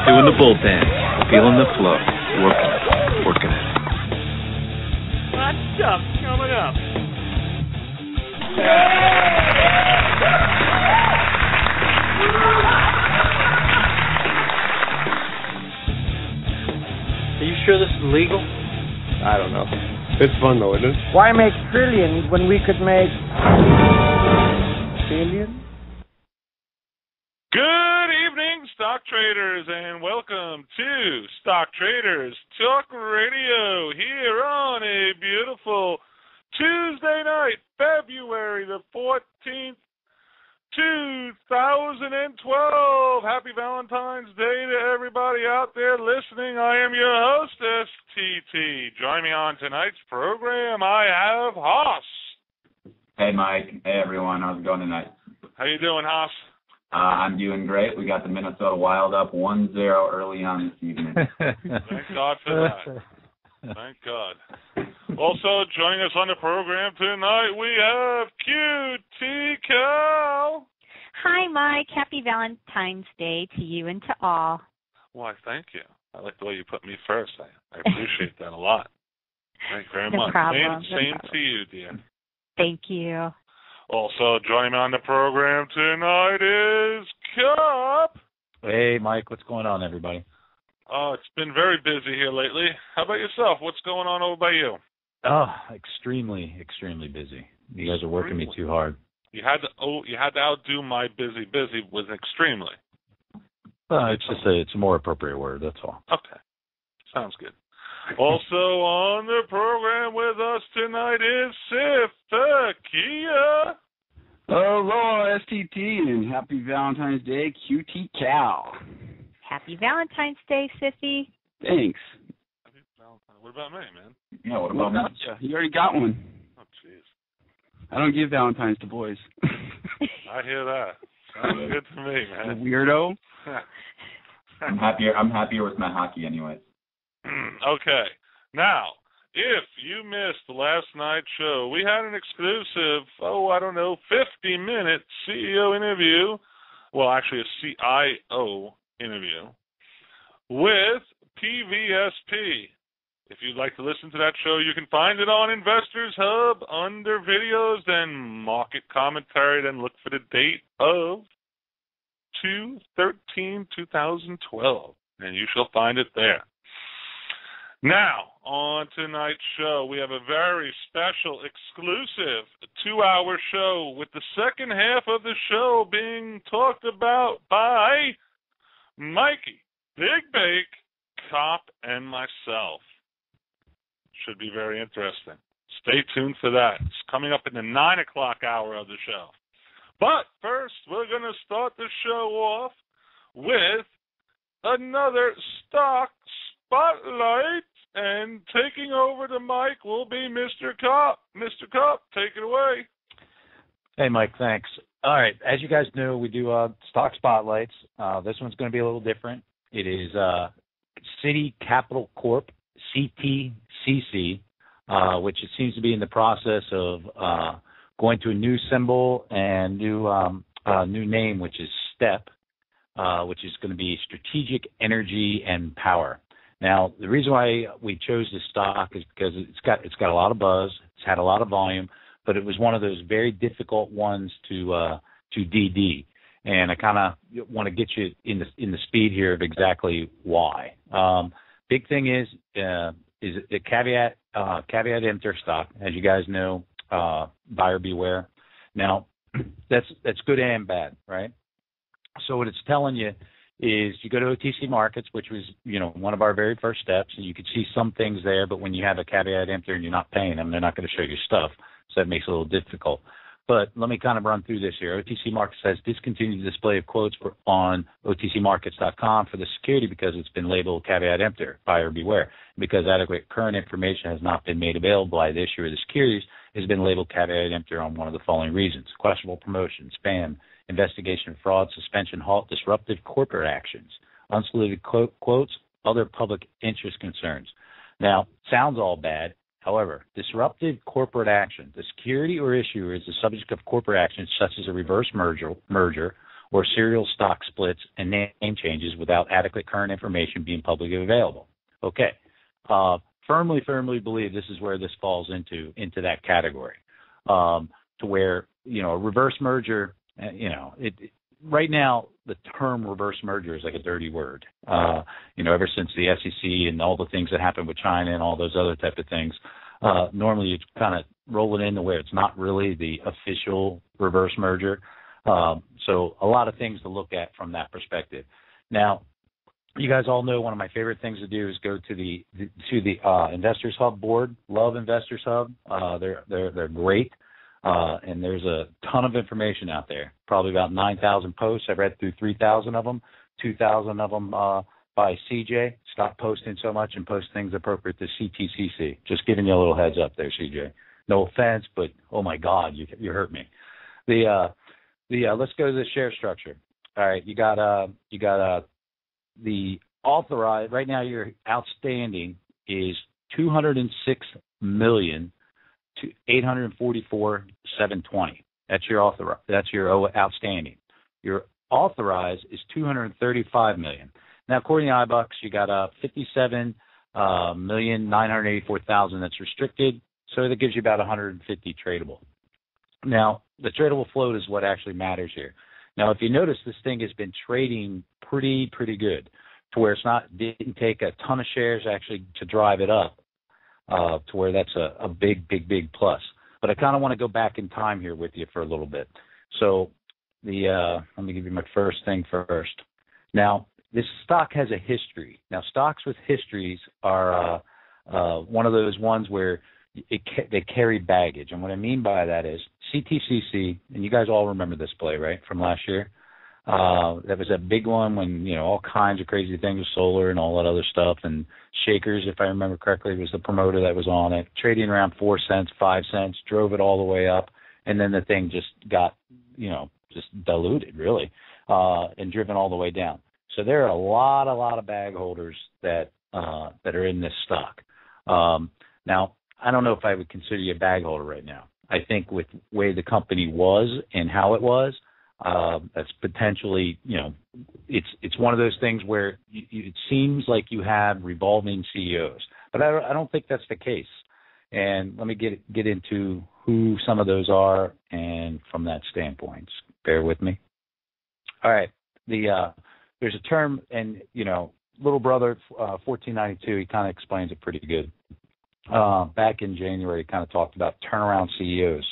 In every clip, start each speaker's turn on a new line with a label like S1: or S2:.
S1: Doing the bullpen, feeling the flow, working it.
S2: Hot stuff coming up.
S3: Are you sure this is legal?
S4: I don't know. It's fun though, isn't it?
S5: Why make trillions when we could make billions?
S6: Good evening, stock traders, and welcome to Stock Traders Talk Radio here on a beautiful Tuesday night, February the 14th, 2012. Happy Valentine's Day to everybody out there listening. I am your host, STT. Join me on tonight's program, I have Haas.
S7: Hey, Mike. Hey, everyone. How's it going tonight?
S6: How you doing, Haas?
S7: I'm doing great. We got the Minnesota Wild up 1-0 early on this evening.
S6: Thank God for that. Thank God. Also joining us on the program tonight, we have QT Cal.
S8: Hi, Mike. Happy Valentine's Day to you and to all.
S6: Why, thank you. I like the way you put me first. I appreciate that a lot. Thank you very
S8: No
S6: much.
S8: problem.
S6: Same to you, dear.
S8: Thank you.
S6: Also joining me on the program tonight is Cup.
S9: Hey, Mike. What's going on, everybody?
S6: Oh, it's been very busy here lately. How about yourself? What's going on over by you?
S9: Oh, extremely busy. You guys are working me too hard.
S6: You had to outdo my busy with extremely.
S9: It's a more appropriate word. That's all.
S6: Okay, sounds good. Also on the program with us tonight is Sif Takia.
S10: Hello, STT, and happy Valentine's Day, QT Cal.
S8: Happy Valentine's Day, Sissy.
S10: Thanks.
S6: Happy Valentine's. What about me, man?
S7: Yeah, what about me?
S10: You already got one.
S6: Oh, jeez.
S10: I don't give Valentine's to boys.
S6: I hear that. Sounds good to me, man.
S10: Weirdo.
S7: I'm happier with my hockey anyways.
S6: Okay. Now, if you missed last night's show, we had an exclusive, 50-minute CEO interview. Well, actually a CIO interview with PVSP. If you'd like to listen to that show, you can find it on Investors Hub under videos, then market commentary, then look for the date of 2/13/2012, and you shall find it there. Now, on tonight's show, we have a very special, exclusive 2-hour show with the second half of the show being talked about by Mikey, Big Bake, Cop, and myself. Should be very interesting. Stay tuned for that. It's coming up in the 9 o'clock hour of the show. But first, we're going to start the show off with another stock spotlight. And taking over the mic will be Mr. Cop. Mr. Cop, take it away.
S9: Hey, Mike, thanks. All right, as you guys know, we do stock spotlights. This one's going to be a little different. It is City Capital Corp, CTCC, which it seems to be in the process of going to a new symbol and new name, which is STEP, which is going to be Strategic Energy and Power. Now, the reason why we chose this stock is because it's got a lot of buzz, it's had a lot of volume, but it was one of those very difficult ones to DD, and I kind of want to get you in the speed here of exactly why. Big thing is a caveat emptor stock, as you guys know, buyer beware. Now, that's good and bad, right? So what it's telling you is you go to OTC Markets, which was, one of our very first steps, and you could see some things there, but when you have a caveat emptor and you're not paying them, they're not going to show you stuff, so that makes it a little difficult. But let me kind of run through this here. OTC Markets has discontinued the display of quotes on OTCMarkets.com for the security because it's been labeled caveat emptor, buyer beware. Because adequate current information has not been made available by the issuer of the securities, it has been labeled caveat emptor on one of the following reasons: questionable promotion, spam, investigation of fraud, suspension, halt, disruptive corporate actions, unsolicited quotes, other public interest concerns. Now, sounds all bad. However, disruptive corporate action, the security or issuer is the subject of corporate actions such as a reverse merger or serial stock splits and name changes without adequate current information being publicly available. Okay. Firmly believe this is where this falls into that category, to where, a reverse merger, right now the term reverse merger is like a dirty word. Ever since the SEC and all the things that happened with China and all those other type of things, normally you kind of roll it in to where it's not really the official reverse merger. So a lot of things to look at from that perspective. Now, you guys all know one of my favorite things to do is go to the Investors Hub board. Love Investors Hub. They're great, and there's a ton of information out there. Probably about 9,000 posts. I've read through 3,000 of them. 2,000 of them by CJ. Stop posting so much and post things appropriate to CTCC. Just giving you a little heads up there, CJ. No offense, but oh my God, you hurt me. Let's go to the share structure. All right, you got the authorized right now. Your outstanding is 206,844,720. That's your outstanding. Your authorized is 235 million. Now, according to iBucks, you got 57,984,000 that's restricted. So that gives you about 150 tradable. Now, the tradable float is what actually matters here. Now, if you notice, this thing has been trading pretty good, to where didn't take a ton of shares actually to drive it up, to where that's a big plus. But I kind of want to go back in time here with you for a little bit. So let me give you my first thing first. Now, this stock has a history. Now, stocks with histories are one of those ones where they carry baggage. And what I mean by that is CTCC, and you guys all remember this play, right, from last year? That was a big one when, all kinds of crazy things with solar and all that other stuff. And Shakers, if I remember correctly, was the promoter that was on it, trading around 4 cents, 5 cents, drove it all the way up. And then the thing just got, just diluted, really, and driven all the way down. So there are a lot of bag holders that are in this stock. Now, I don't know if I would consider you a bag holder right now. I think with the way the company was and how it was, that's potentially, it's one of those things where it seems like you have revolving CEOs. But I don't think that's the case. And let me get into who some of those are and from that standpoint. Bear with me. All right. There's a term, and, Little Brother 1492, he kind of explains it pretty good. Back in January, he kind of talked about turnaround CEOs.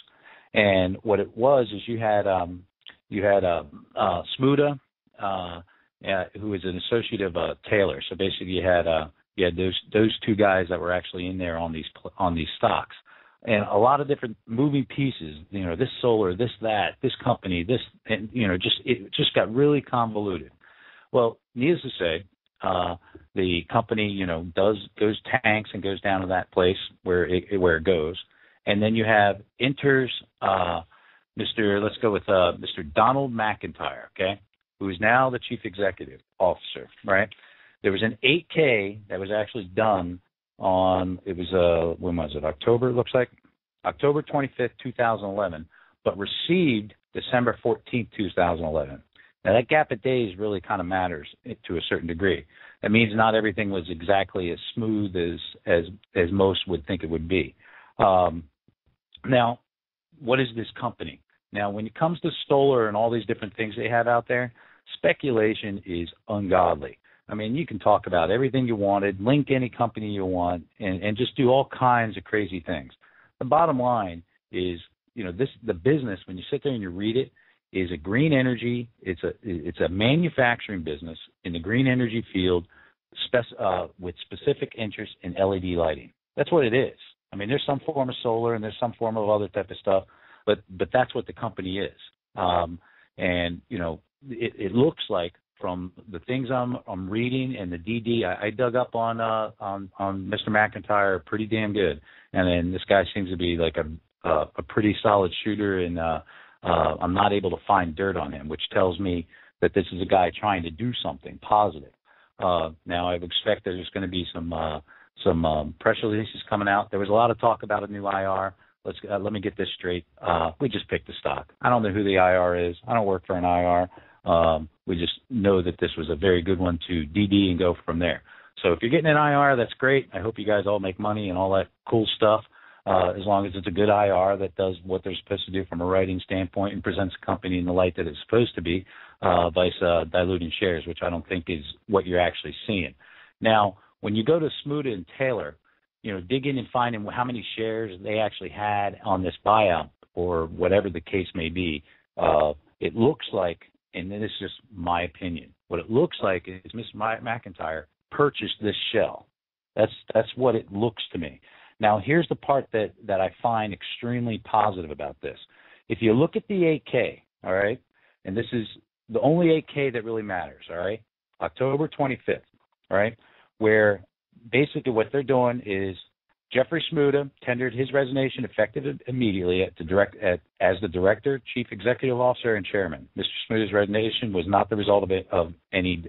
S9: And what it was is you had Smuda, who was an associate of Taylor. So basically, you had those two guys that were actually in there on these stocks, and a lot of different moving pieces. This solar, this that, this company, this, and it just got really convoluted. Well, needless to say, the company goes tanks and goes down to that place where it goes, and then you enters. Let's go with Mr. Donald McIntyre, okay, who is now the Chief Executive Officer, right? There was an 8K that was actually done on, when was it, October, it looks like? October 25th, 2011, but received December 14th, 2011. Now, that gap of days really kind of matters to a certain degree. That means not everything was exactly as smooth as most would think it would be. Now, what is this company? Now, when it comes to solar and all these different things they have out there, speculation is ungodly. I mean, you can talk about everything you wanted, link any company you want, and just do all kinds of crazy things. The bottom line is, the business, when you sit there and you read it, is a green energy. It's a manufacturing business in the green energy field, with specific interest in LED lighting. That's what it is. I mean, there's some form of solar and there's some form of other type of stuff, but that's what the company is. And it looks like, from the things I'm reading and the DD, I dug up on Mr. McIntyre pretty damn good, and then this guy seems to be like a pretty solid shooter, and I'm not able to find dirt on him, which tells me that this is a guy trying to do something positive. Now, I would expect there's going to be some press releases coming out. There was a lot of talk about a new IR. Let me get this straight. We just picked the stock. I don't know who the IR is. I don't work for an IR. We just know that this was a very good one to DD and go from there. So if you're getting an IR, that's great. I hope you guys all make money and all that cool stuff, as long as it's a good IR that does what they're supposed to do from a writing standpoint and presents the company in the light that it's supposed to be, vice diluting shares, which I don't think is what you're actually seeing. Now, when you go to Smuda and Taylor, dig in and find in how many shares they actually had on this buyout or whatever the case may be. It looks like, and this is just my opinion, what it looks like is Mr. McIntyre purchased this shell. That's what it looks to me. Now, here's the part that I find extremely positive about this. If you look at the 8K, all right, and this is the only 8K that really matters, all right, October 25th, all right, where basically what they're doing is Jeffrey Smuda tendered his resignation effective immediately as the Director, Chief Executive Officer, and Chairman. Mr. Smuda's resignation was not the result of any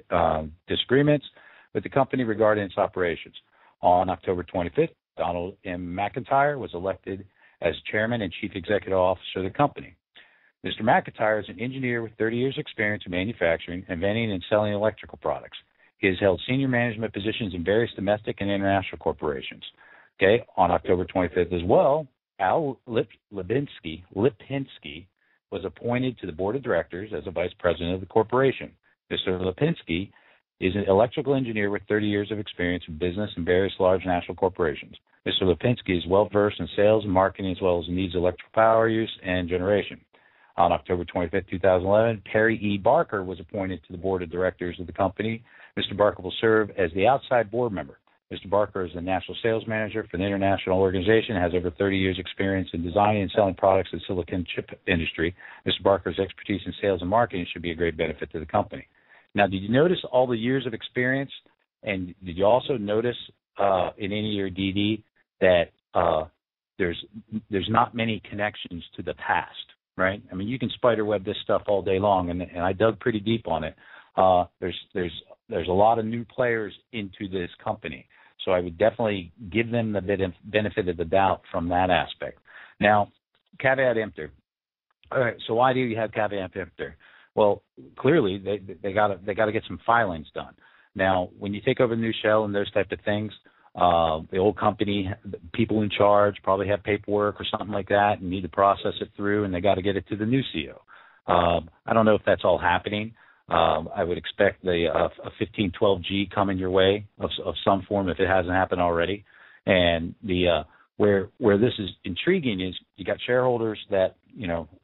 S9: disagreements with the company regarding its operations. On October 25th, Donald M. McIntyre was elected as Chairman and Chief Executive Officer of the company. Mr. McIntyre is an engineer with 30 years' experience in manufacturing, inventing, and selling electrical products. He has held senior management positions in various domestic and international corporations. Okay, on October 25th as well, Al Lipinski was appointed to the board of directors as a vice president of the corporation. Mr. Lipinski is an electrical engineer with 30 years of experience in business in various large national corporations. Mr. Lipinski is well-versed in sales and marketing as well as needs electrical power use and generation. On October 25, 2011, Perry E. Barker was appointed to the board of directors of the company. Mr. Barker will serve as the outside board member. Mr. Barker is the national sales manager for the international organization and has over 30 years' experience in designing and selling products in the silicon chip industry. Mr. Barker's expertise in sales and marketing should be a great benefit to the company. Now, did you notice all the years of experience? And did you also notice in any of your DD that there's not many connections to the past, right? I mean, you can spiderweb this stuff all day long, and I dug pretty deep on it. There's a lot of new players into this company, so I would definitely give them the benefit of the doubt from that aspect. Now, caveat emptor. All right, so why do you have caveat emptor? Well, clearly they got to get some filings done. Now, when you take over the new shell and those type of things, the old company, people in charge probably have paperwork or something like that and need to process it through, and they got to get it to the new CEO. I don't know if that's all happening. I would expect a 1512G coming your way of some form if it hasn't happened already. And where this is intriguing is you got shareholders that,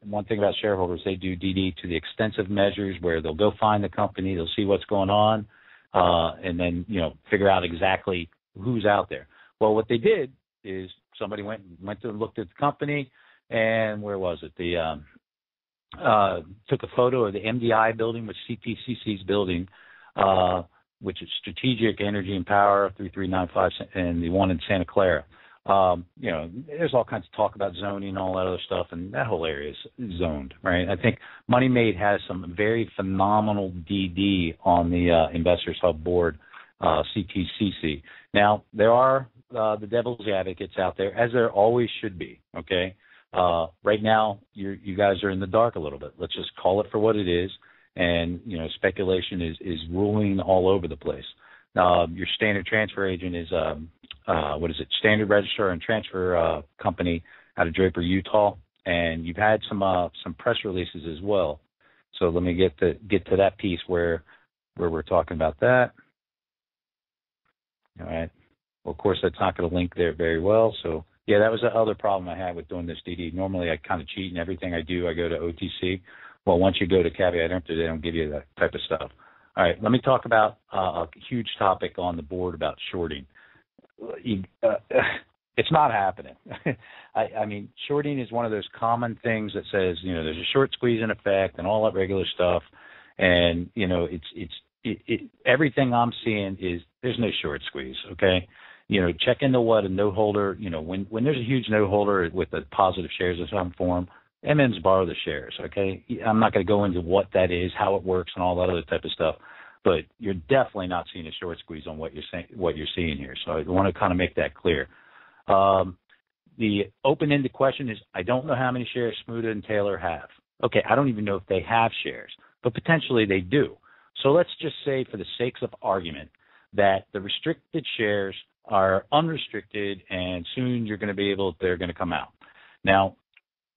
S9: one thing about shareholders, they do DD to the extensive measures where they'll go find the company, they'll see what's going on, and then, figure out exactly who's out there. Well, what they did is somebody went and looked at the company, and where was it? Took a photo of the MDI building, which CPCC's building, which is Strategic Energy and Power 3395, and the one in Santa Clara. There's all kinds of talk about zoning and all that other stuff, and that whole area is zoned, right? I think Money Made has some very phenomenal DD on the Investors Hub board, CTCC. Now, there are the devil's advocates out there, as there always should be, okay? Right now, you guys are in the dark a little bit. Let's just call it for what it is, and, speculation is ruling all over the place. Your standard transfer agent is Standard Registrar and Transfer Company out of Draper, Utah, and you've had some press releases as well. So let me get to that piece where we're talking about that. All right. Well, of course, that's not going to link there very well. So yeah, that was the other problem I had with doing this DD. Normally, I kind of cheat, and everything I do, I go to OTC. Well, once you go to caveat emptor, they don't give you that type of stuff. All right, let me talk about a huge topic on the board about shorting. It's not happening. I mean, shorting is one of those common things that says, there's a short squeeze in effect and all that regular stuff. And, everything I'm seeing is there's no short squeeze, okay? Check into what a note holder, when there's a huge note holder with a positive shares of some form, MNs borrow the shares, okay? I'm not going to go into what that is, how it works, and all that other type of stuff, but you're definitely not seeing a short squeeze on what you're seeing here. So I want to kind of make that clear. The open-ended question is, I don't know how many shares Smuda and Taylor have. Okay, I don't even know if they have shares. but potentially they do. So let's just say, for the sakes of argument, that the restricted shares are unrestricted, and soon they're going to come out. Now,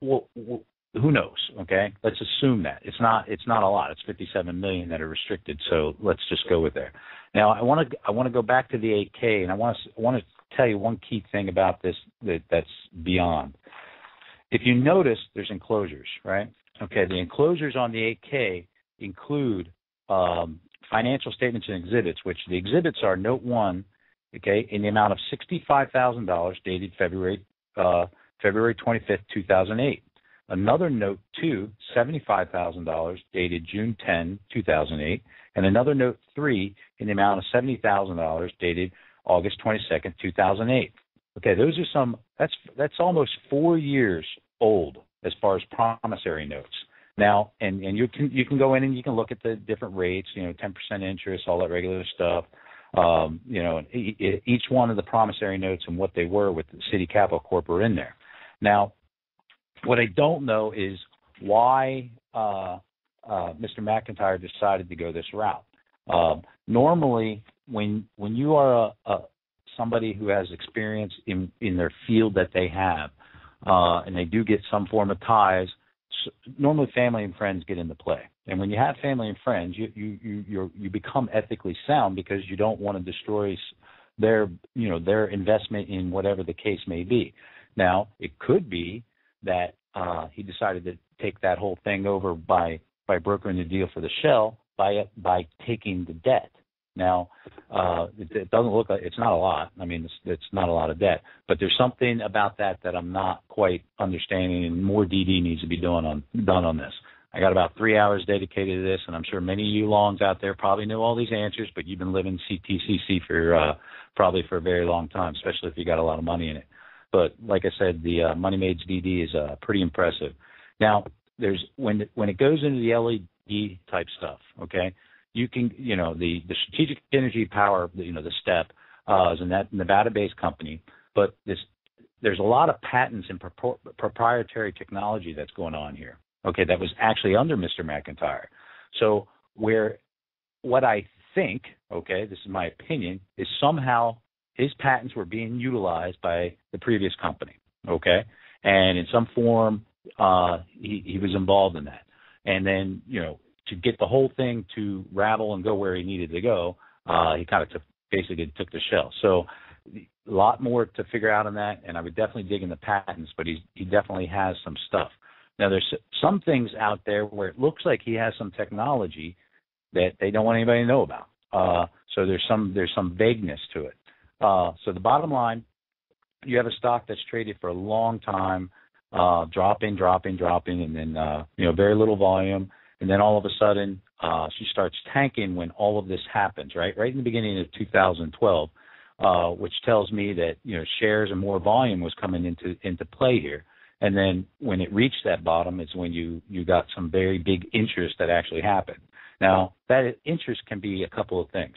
S9: who knows? Okay, let's assume that it's not a lot. It's 57 million that are restricted. So let's just go with there. Now, I want to go back to the 8K, and I want to tell you one key thing about this that's beyond. If you notice, there's enclosures, right? Okay, the enclosures on the 8K include financial statements and exhibits, which the exhibits are Note 1, okay, in the amount of $65,000 dated February 25th, 2008. Another Note 2, $75,000 dated June 10, 2008, and another Note 3 in the amount of $70,000 dated August 22nd, 2008. Okay, those are that's almost 4 years old as far as promissory notes. Now, and you can go in and you can look at the different rates, 10% interest, all that regular stuff. Each one of the promissory notes and what they were with the City Capital Corp are in there. Now, what I don't know is why Mr. McIntyre decided to go this route. Normally, when you are somebody who has experience in their field that they have, and they do get some form of ties, normally family and friends get into play. And when you have family and friends, you become ethically sound because you don't want to destroy their investment in whatever the case may be. Now, it could be that he decided to take that whole thing over by brokering the deal for the shell by taking the debt. Now, it doesn't look like it's not a lot. I mean, it's not a lot of debt, but there's something about that I'm not quite understanding, and more DD needs to be done on this. I got about 3 hours dedicated to this, and I'm sure many of you longs out there probably know all these answers, but you've been living CTCC for probably for a very long time, especially if you got a lot of money in it. But like I said, the Money Maids DD is pretty impressive. Now, there's when it goes into the LED type stuff, okay. You can, the Strategic Energy Power, the STEP, is a Nevada-based company, but there's a lot of patents and proprietary technology that's going on here, okay, that was actually under Mr. McIntyre. So what I think, okay, this is my opinion, is somehow his patents were being utilized by the previous company, okay, and in some form he was involved in that. And then, to get the whole thing to ravel and go where he needed to go, he kind of basically took the shell. So a lot more to figure out on that, and I would definitely dig in the patents, but he definitely has some stuff. Now, there's some things out there where it looks like he has some technology that they don't want anybody to know about. So there's some vagueness to it. So the bottom line, you have a stock that's traded for a long time, dropping, and then very little volume. And then all of a sudden, she starts tanking when all of this happens, right in the beginning of 2012, which tells me that shares and more volume was coming into play here. And then when it reached that bottom, is when you got some very big interest that actually happened. Now, that interest can be a couple of things.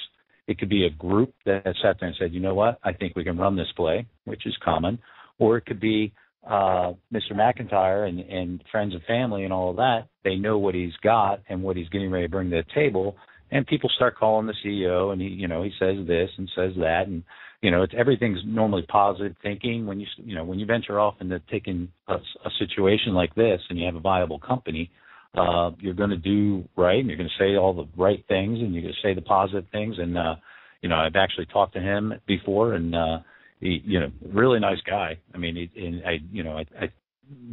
S9: It could be a group that sat there and said, you know what, I think we can run this play, which is common, or it could be Mr. McIntyre and friends and family and all of that. They know what he's got and what he's getting ready to bring to the table, and people start calling the CEO, and he says this and says that, and it's everything's normally positive thinking. When you venture off into taking a situation like this, and you have a viable company, you're going to do right, and you're going to say all the right things, and you're going to say the positive things. And I've actually talked to him before, and he, really nice guy. I mean, I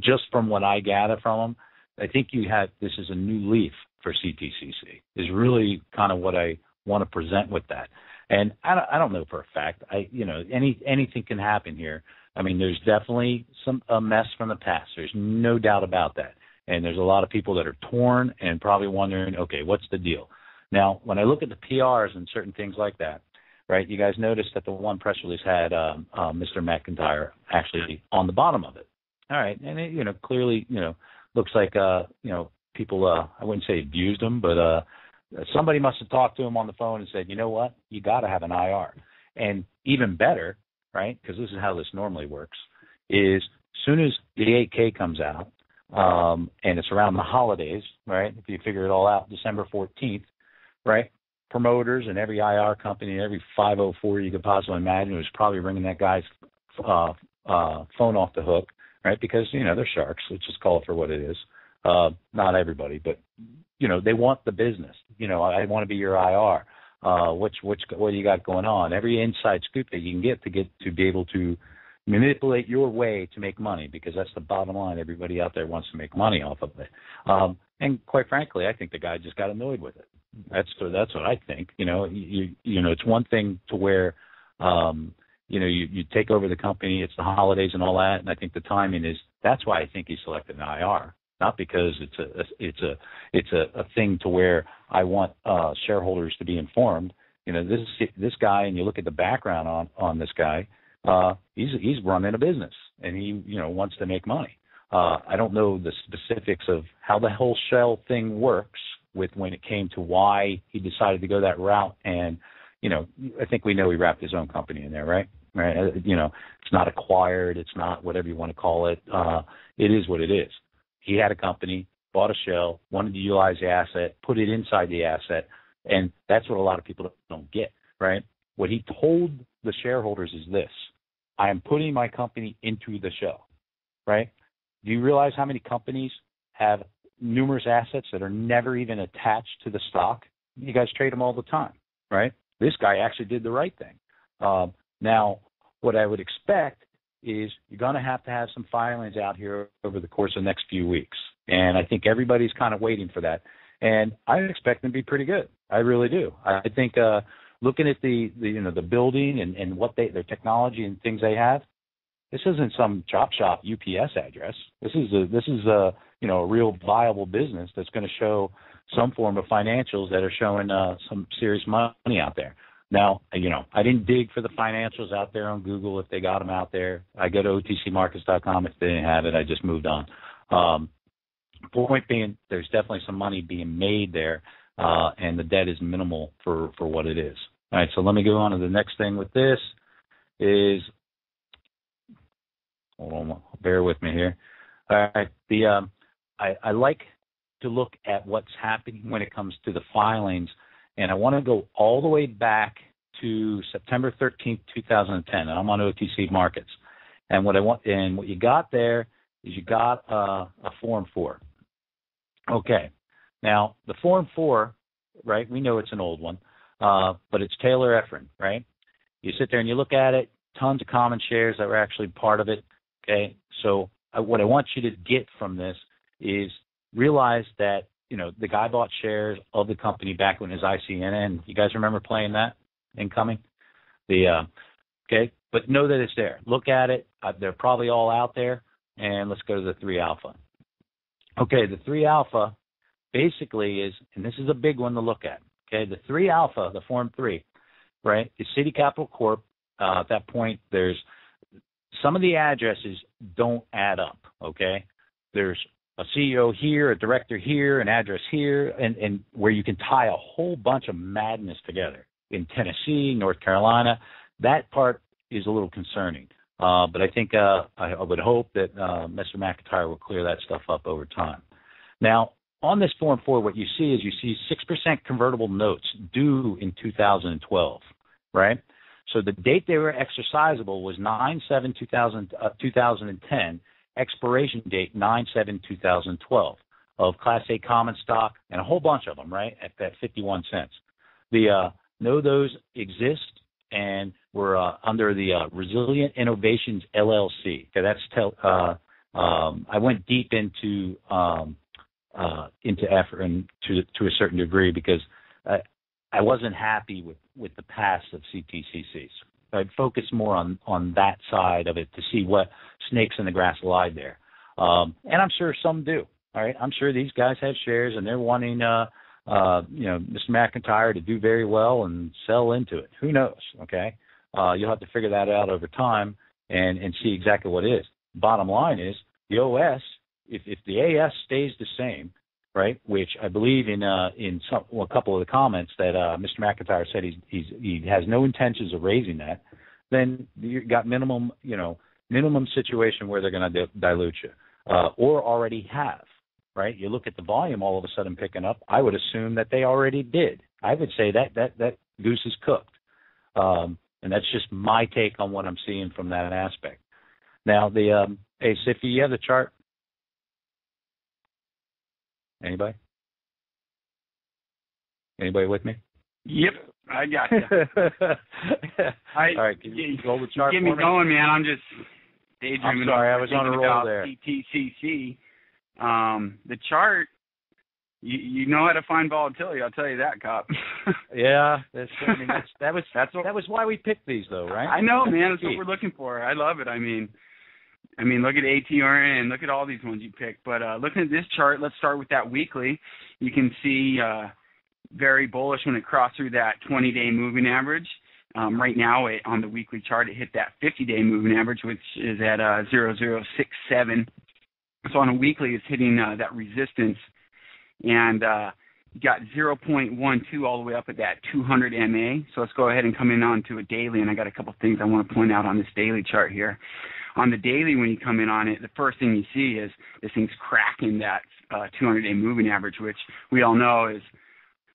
S9: just from what I gather from him, I think this is a new leaf for CTCC. Is really kind of what I want to present with that. And I don't know for a fact. Anything can happen here. I mean, there's definitely a mess from the past. There's no doubt about that. And there's a lot of people that are torn and probably wondering, okay, what's the deal? Now, when I look at the PRs and certain things like that, right, you guys noticed that the one press release had Mr. McIntyre actually on the bottom of it. All right, and it, clearly, looks like, people, I wouldn't say abused him, but somebody must have talked to him on the phone and said, you know what, you got to have an IR. And even better, right, because this is how this normally works, is as soon as the 8K comes out, and it's around the holidays, right? If you figure it all out, December 14th, right? Promoters and every IR company and every 504 you could possibly imagine was probably ringing that guy's phone off the hook, right? Because, they're sharks. Let's just call it for what it is. Not everybody, but, they want the business. I want to be your IR. What do you got going on? Every inside scoop that you can get to be able to manipulate your way to make money, because that's the bottom line. Everybody out there wants to make money off of it. And quite frankly, I think the guy just got annoyed with it. That's what I think. It's one thing to where, you take over the company, it's the holidays and all that, and I think the timing is. That's why I think he selected an IR, not because it's a thing to where I want shareholders to be informed. This guy, and you look at the background on this guy. He's running a business, and he wants to make money. I don't know the specifics of how the whole shell thing works with when it came to why he decided to go that route. And I think we know he wrapped his own company in there, right? Right. It's not acquired. It's not whatever you want to call it. It is what it is. He had a company, bought a shell, wanted to utilize the asset, put it inside the asset, and that's what a lot of people don't get, right? What he told the shareholders is this: I am putting my company into the shell, right? Do you realize how many companies have numerous assets that are never even attached to the stock? You guys trade them all the time, right? This guy actually did the right thing. Now, what I would expect is you're going to have some filings out here over the course of the next few weeks. And I think everybody's kind of waiting for that. And I expect them to be pretty good. I really do. I think looking at the building and what their technology and things they have, this isn't some chop shop UPS address. This is a real viable business that's going to show some form of financials that are showing some serious money out there. Now, I didn't dig for the financials out there on Google if they got them out there. I go to OTCmarkets.com. If they didn't have it, I just moved on. Point being, there's definitely some money being made there, and the debt is minimal for what it is. All right, so let me go on to the next thing with this is, hold on, bear with me here. All right, I like to look at what's happening when it comes to the filings, and I want to go all the way back to September 13th, 2010, and I'm on OTC Markets. And what you got there is you got a Form 4. Okay, now the Form 4, right, we know it's an old one, but it's Taylor Efron, right? You sit there and you look at it, tons of common shares that were actually part of it, okay? So what I want you to get from this is realize that, the guy bought shares of the company back when it was ICNN. You guys remember playing that incoming? Okay, but know that it's there. Look at it. They're probably all out there. And let's go to the 3 Alpha. Okay, the 3 Alpha basically is, and this is a big one to look at, okay, the 3 Alpha, the Form 3, right, is City Capital Corp. At that point, there's some of the addresses don't add up, okay? There's a CEO here, a director here, an address here, and where you can tie a whole bunch of madness together in Tennessee, North Carolina. That part is a little concerning. But I think I would hope that Mr. McIntyre will clear that stuff up over time. Now, on this Form 4, what you see is 6% convertible notes due in 2012, right? So the date they were exercisable was 9/7/2010, expiration date 9/7/2012 of Class A common stock and a whole bunch of them, right, at that 51 cents. Know those exist, and we're under the Resilient Innovations LLC. Okay, that's I went deep into effort and to a certain degree because I wasn't happy with the past of CTCCs. I'd focus more on that side of it to see what snakes in the grass lied there, and I'm sure some do. All right, I'm sure these guys have shares and they're wanting Mr. McIntyre to do very well and sell into it. Who knows? Okay. You'll have to figure that out over time and see exactly what it is. Bottom line is the OS, if the AS stays the same, right, which I believe in a couple of the comments that Mr. McIntyre said he has no intentions of raising that, then you got minimum situation where they're going to dilute you. or already have, right? You look at the volume all of a sudden picking up, I would assume that they already did. I would say that goose is cooked. And that's just my take on what I'm seeing from that aspect. Now, hey, Siffy, you have the chart? Anybody? Anybody with me?
S10: Yep, I got you.
S9: All right, can you roll the chart
S10: get
S9: for
S10: me going, man. I'm just daydreaming.
S9: I'm sorry, I was on a roll there.
S10: CTCC. The chart, you know how to find volatility. I'll tell you that, Cop.
S9: Yeah, that was why we picked these, though, right?
S10: I know, man. That's what we're looking for. I love it. I mean, look at ATRN, look at all these ones you picked. But looking at this chart, let's start with that weekly. You can see very bullish when it crossed through that 20-day moving average. Right now, on the weekly chart, it hit that 50-day moving average, which is at 0067. So on a weekly, it's hitting that resistance. And you got 0.12 all the way up at that 200 MA. So let's go ahead and come in on to a daily, and I got a couple things I want to point out on this daily chart here. On the daily, when you come in on it, the first thing you see is this thing's cracking that 200-day moving average, which we all know is,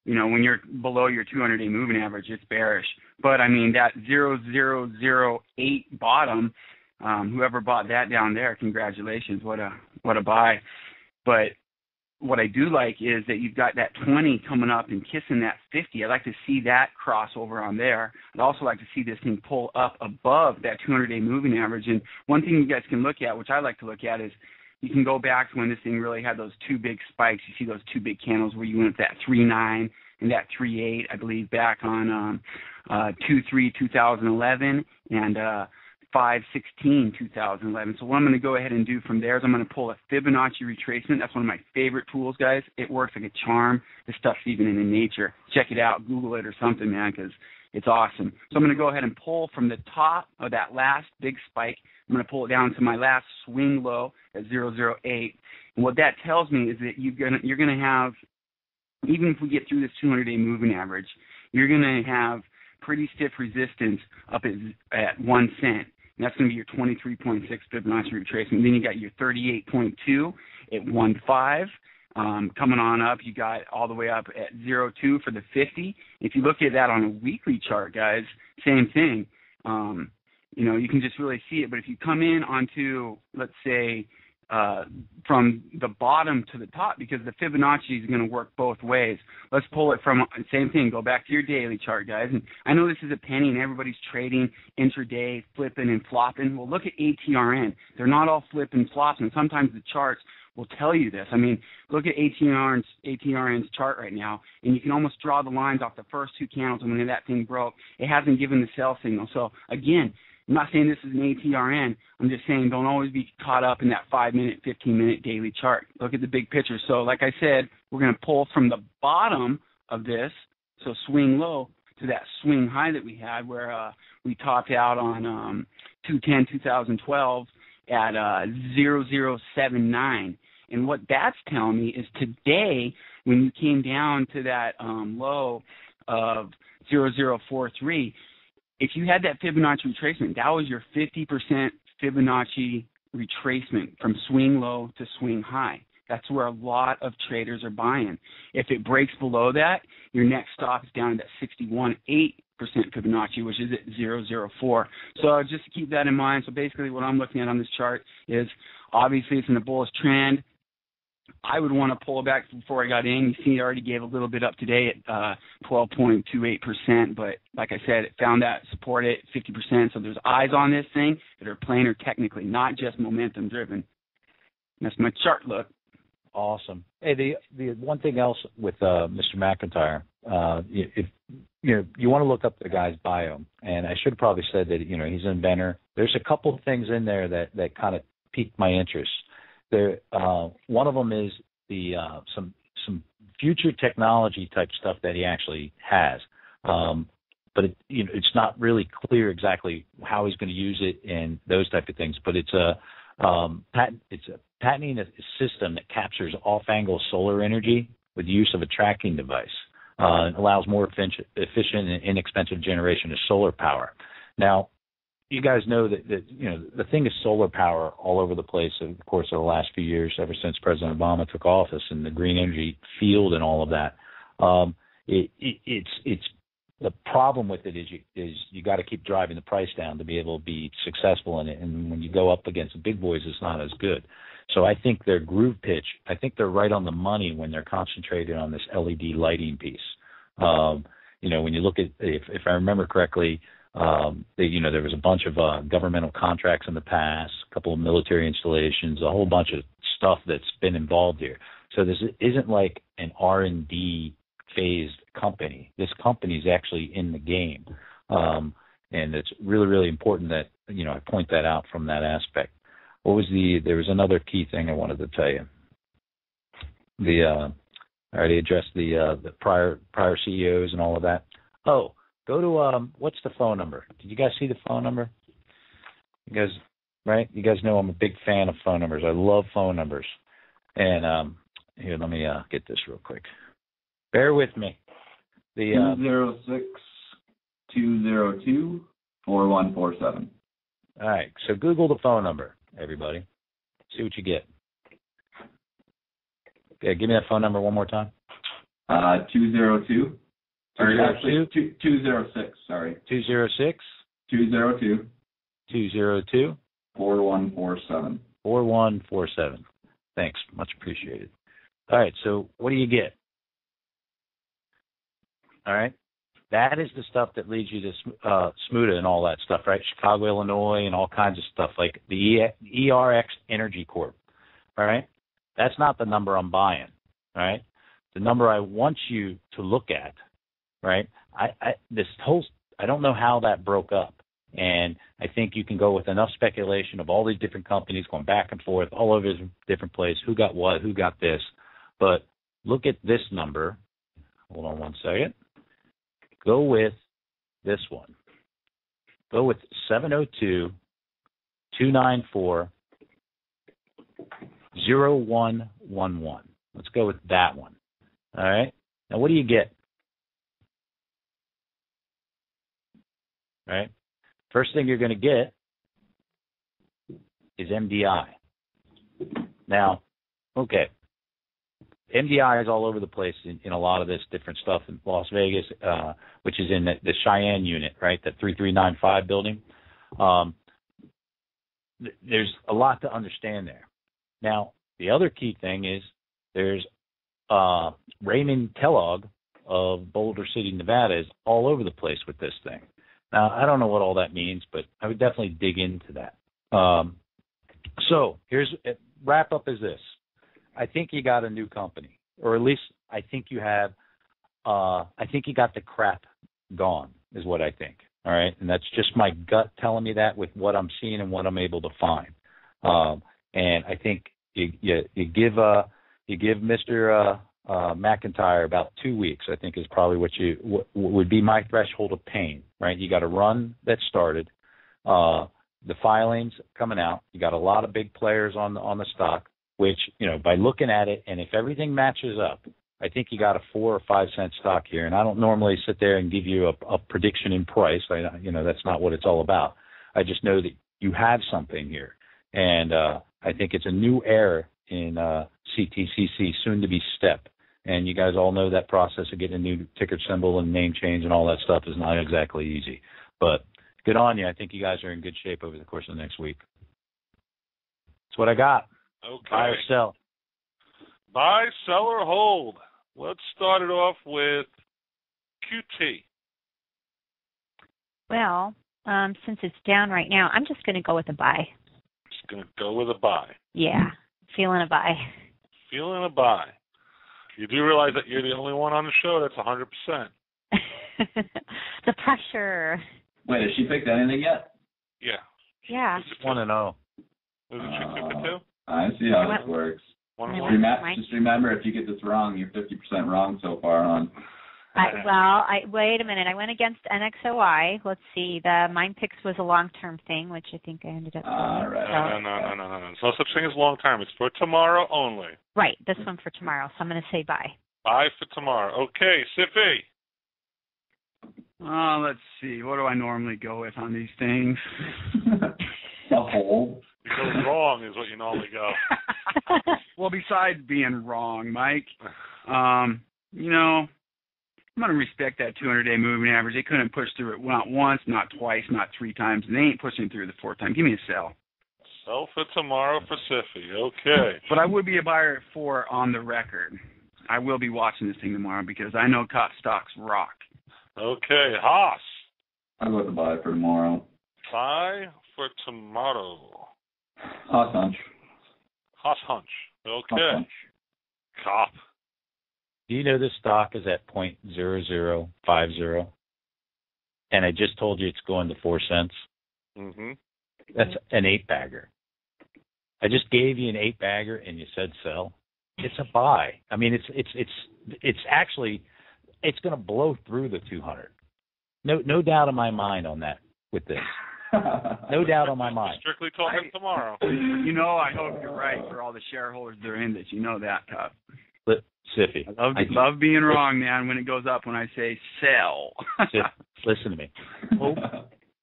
S10: when you're below your 200-day moving average, it's bearish. But, I mean, that 0008 bottom, whoever bought that down there, congratulations, what a buy. But what I do like is that you've got that 20 coming up and kissing that 50. I'd like to see that cross over on there. I'd also like to see this thing pull up above that 200-day moving average. And one thing you guys can look at, which I like to look at, is you can go back to when this thing really had those two big spikes. You see those two big candles where you went up that 3.9 and that 3.8, I believe, back on 2/3/2011 and 5/16/2011. So what I'm going to go ahead and do from there is I'm going to pull a Fibonacci retracement. That's one of my favorite tools, guys. It works like a charm. This stuff's even in nature. Check it out. Google it or something, man, because it's awesome. So I'm going to go ahead and pull from the top of that last big spike. I'm going to pull it down to my last swing low at 008. And what that tells me is that you're going to have, even if we get through this 200-day moving average, you're going to have pretty stiff resistance up at 1 cent. And that's going to be your 23.6 Fibonacci retracement. Then you got your 38.2 at 1.5. Coming on up, you got all the way up at 0.2 for the 50. If you look at that on a weekly chart, guys, same thing. You can just really see it. But if you come in onto, let's say, from the bottom to the top, because the Fibonacci is going to work both ways. Let's pull it from, same thing, go back to your daily chart, guys. And I know this is a penny and everybody's trading intraday, flipping and flopping. Well, look at ATRN. They're not all flipping and flopping. Sometimes the charts will tell you this. I mean, look at ATRN's chart right now, and you can almost draw the lines off the first two candles, and when that thing broke, it hasn't given the sell signal. So, again, I'm not saying this is an ATRN. I'm just saying don't always be caught up in that 5-minute, 15-minute daily chart. Look at the big picture. So like I said, we're going to pull from the bottom of this, so swing low, to that swing high that we had where we topped out on 2/10/2012 at 0079. And what that's telling me is today, when you came down to that low of 0043, if you had that Fibonacci retracement, that was your 50% Fibonacci retracement from swing low to swing high. That's where a lot of traders are buying. If it breaks below that, your next stop is down to that 61.8% Fibonacci, which is at 0.04. So just to keep that in mind. So basically what I'm looking at on this chart is obviously it's in a bullish trend. I would want to pull back before I got in. You see I already gave a little bit up today at 12.28%, but like I said, it found that support at 50%. So there's eyes on this thing that are planar technically, not just momentum driven. That's my chart look.
S9: Awesome. Hey, the one thing else with Mr. McIntyre, if you want to look up the guy's bio, and I should have probably said that he's an inventor. There's a couple of things in there that kind of piqued my interest. There, one of them is the some future technology type stuff that he actually has, but it's not really clear exactly how he's going to use it and those type of things. But it's patenting a system that captures off-angle solar energy with the use of a tracking device. It allows more efficient and inexpensive generation of solar power. Now, you guys know that the thing is solar power all over the place. Of course, over the last few years, ever since President Obama took office, and the green energy field and all of that. It's the problem with it is you got to keep driving the price down to be able to be successful in it. And when you go up against the big boys, it's not as good. So I think their groove pitch, I think they're right on the money when they're concentrated on this LED lighting piece. When you look at, if I remember correctly, there was a bunch of governmental contracts in the past, a couple of military installations, a whole bunch of stuff that's been involved here. So this isn't like an R&D phased company. This company is actually in the game, and it's really, really important that I point that out from that aspect. There was another key thing I wanted to tell you. I already addressed the prior CEOs and all of that. Oh, go to what's the phone number? Did you guys see the phone number? You guys, right? You guys know I'm a big fan of phone numbers. I love phone numbers. And here, let me get this real quick. Bear with me. The
S7: 206-202-4147.
S9: All right. So Google the phone number, everybody. See what you get. Okay, give me that phone number one more time.
S7: 202. Or
S9: 202?
S7: 206, sorry.
S9: 206?
S7: 202.
S9: 202?
S7: 4147.
S9: 4147. Thanks. Much appreciated. All right, so what do you get? All right? That is the stuff that leads you to SMUDA and all that stuff, right? Chicago, Illinois, and all kinds of stuff like the ERX Energy Corp. All right? That's not the number I'm buying. All right? The number I want you to look at, right? I don't know how that broke up. And I think you can go with enough speculation of all these different companies going back and forth all over different places, who got what, who got this. But look at this number. Hold on one second. Go with this one. Go with 702-294-0111. Let's go with that one. All right? Now, what do you get? All right? First thing you're going to get is MDI. Now, okay. MDI is all over the place in a lot of this different stuff in Las Vegas, which is in the Cheyenne unit, right, that 3395 building. There's a lot to understand there. Now, the other key thing is there's Raymond Kellogg of Boulder City, Nevada, is all over the place with this thing. Now, I don't know what all that means, but I would definitely dig into that. So here's wrap up is this. I think you got a new company, or at least I think you have. I think you got the crap gone, is what I think. All right, and that's just my gut telling me that with what I'm seeing and what I'm able to find. And I think you give Mr. McIntyre about 2 weeks. I think is probably what would be my threshold of pain. Right, you got a run that started. The filings coming out. You got a lot of big players on the stock. Which, by looking at it, and if everything matches up, I think you got a 4 or 5 cent stock here. And I don't normally sit there and give you a prediction in price. That's not what it's all about. I just know that you have something here. And I think it's a new era in CTCC, soon to be STEP. And you guys all know that process of getting a new ticker symbol and name change and all that stuff is not exactly easy. But good on you. I think you guys are in good shape over the course of the next week. That's what I got.
S6: Okay.
S9: Buy or sell?
S6: Buy, sell, or hold. Let's start it off with QT.
S8: Well, since it's down right now, I'm just going to go with a buy.
S6: Just going to go with a buy.
S8: Yeah, feeling a buy.
S6: Feeling a buy. You do realize that you're the only one on the show that's 100%.
S8: The pressure.
S7: Wait, has she picked anything yet?
S6: Yeah.
S8: Yeah.
S9: 1-0.
S6: Was it chick 52?
S7: I see how this works. Just remember, if you get this wrong, you're 50% wrong so far on.
S8: Wait a minute. I went against NXOI. Let's see. The Mind Picks was a long-term thing, which I think I ended up doing.
S7: Right.
S6: No. There's no such thing as long-term. It's for tomorrow only.
S8: Right. This one for tomorrow. So I'm going to say buy.
S6: Buy for tomorrow. Okay, Siffy.
S10: Let's see. What do I normally go with on these things?
S7: A hole.
S6: You go wrong is what you normally go.
S10: Well, besides being wrong, Mike, I'm going to respect that 200-day moving average. They couldn't push through it not once, not twice, not 3 times, and they ain't pushing through the 4th time. Give me a sell.
S6: Sell for tomorrow for Siffy. Okay.
S10: But I would be a buyer at 4 on the record. I will be watching this thing tomorrow because I know cop stocks rock.
S6: Okay. Haas.
S7: I'll go with the buy for tomorrow.
S6: Buy for tomorrow.
S7: Haas hunch.
S6: Haas hunch. Okay.
S7: Haas hunch.
S6: Cop.
S9: Do you know this stock is at 0.0050? And I just told you it's going to 4 cents.
S6: Mm-hmm.
S9: That's an 8-bagger. I just gave you an 8-bagger and you said sell. It's a buy. I mean, it's actually going to blow through the 200. No doubt in my mind on that with this. No doubt on my mind.
S6: Strictly talking tomorrow.
S10: I hope you're right for all the shareholders that are in this. You know that, Cop.
S9: Siffy.
S10: I love being wrong, man, when it goes up when I say sell.
S9: Listen to me.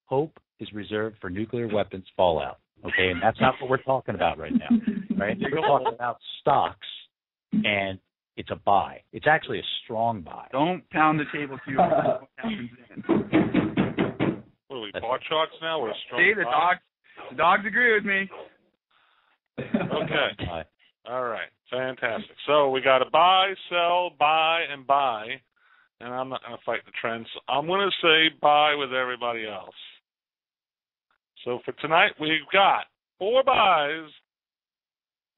S9: Hope is reserved for nuclear weapons fallout. Okay, and that's not what we're talking about right now. Right? We're talking about stocks, and it's a buy. It's actually a strong buy.
S10: Don't pound the table too much. What happens then?
S6: What are we, bar charts now? We're strong.
S10: See, the dogs agree with me.
S6: Okay. All right. Fantastic. So we got to buy, sell, buy, and buy. And I'm not going to fight the trend. So I'm going to say buy with everybody else. So for tonight, we've got 4 buys